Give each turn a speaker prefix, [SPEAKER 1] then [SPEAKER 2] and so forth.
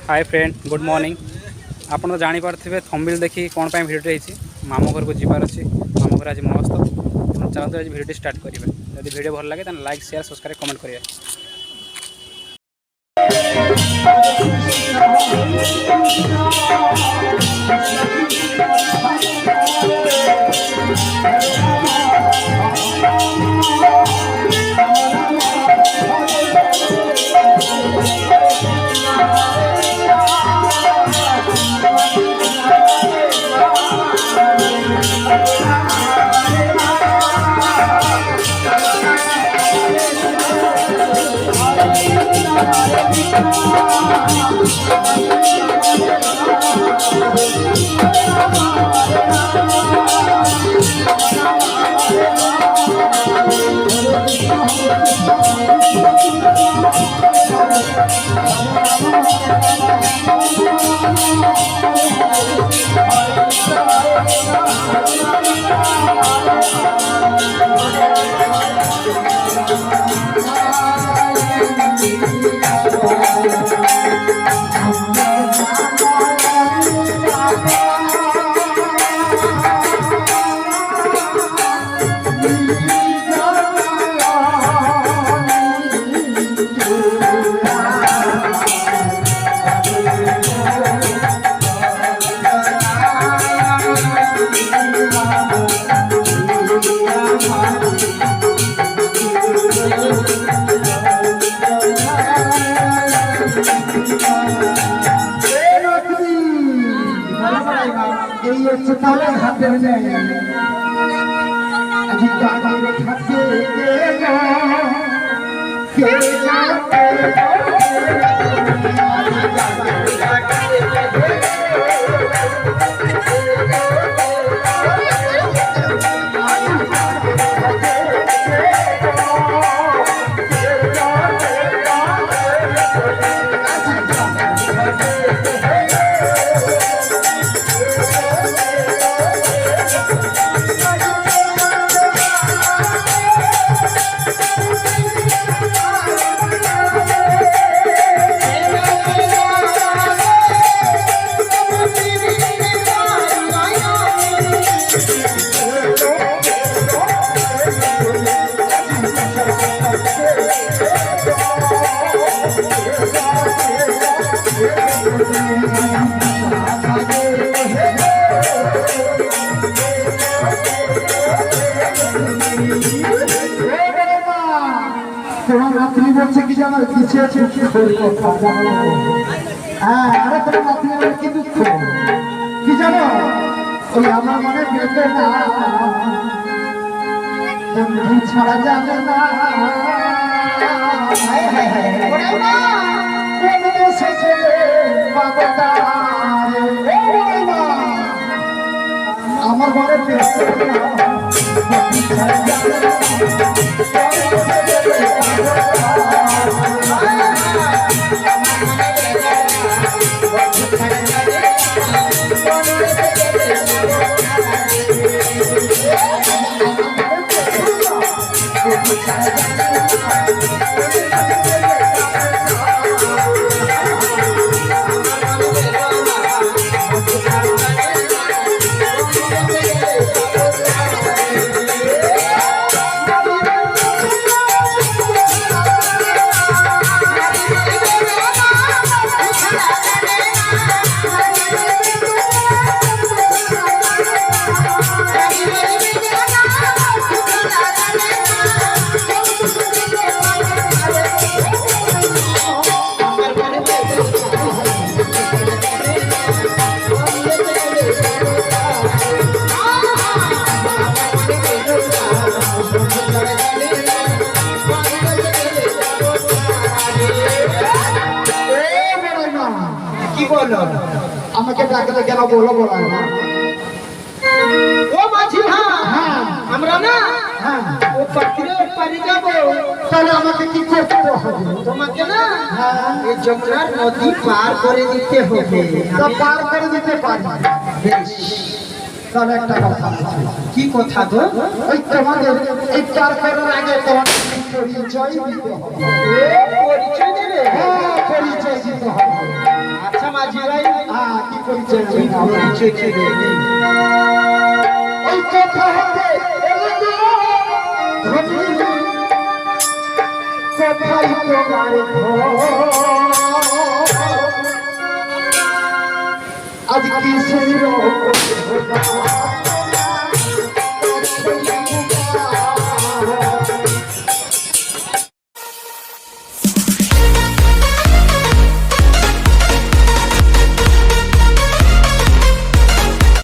[SPEAKER 1] Hi friend good morning. आप तो जापारे thumbnail देखी कौन पर भिडियो मामू घर को जीवार अच्छे मामू घर आज मस्त चलते आज भिडियो स्टार्ट करेंगे। जब भिडियो भल लगे तो लाइक शेयर सब्सक्राइब कमेंट करेंगे।
[SPEAKER 2] छाड़ा जाने ना আমার ঘরে আমাকে ডাকলে কেন বলো বলা না
[SPEAKER 3] ও মাঝি
[SPEAKER 2] হ্যাঁ
[SPEAKER 3] আমরা না
[SPEAKER 2] হ্যাঁ
[SPEAKER 3] ও পাখিরে পারি যাব
[SPEAKER 2] তাহলে আমাকে কি করতে হবে
[SPEAKER 3] তোমাকে না
[SPEAKER 2] হ্যাঁ
[SPEAKER 3] এই যমুনার নদী পার করে দিতে হবে
[SPEAKER 2] তা পার করে দিতে পারি
[SPEAKER 3] বেশ
[SPEAKER 2] তাহলে একটা কথা আছে
[SPEAKER 3] কি কথা গো
[SPEAKER 2] ওই তোমাদের এই পার করার আগে তোমাদের পরিচয় দিতে হবে
[SPEAKER 3] পরিচয় দেবে
[SPEAKER 2] হ্যাঁ পরিচয় দিতে হবে
[SPEAKER 3] আচ্ছা
[SPEAKER 2] পরিচয় হবে না আমার। ওই কথা হতে এলো তো ধনী, কোথায় তোমার ঘর? আজ কি শুরু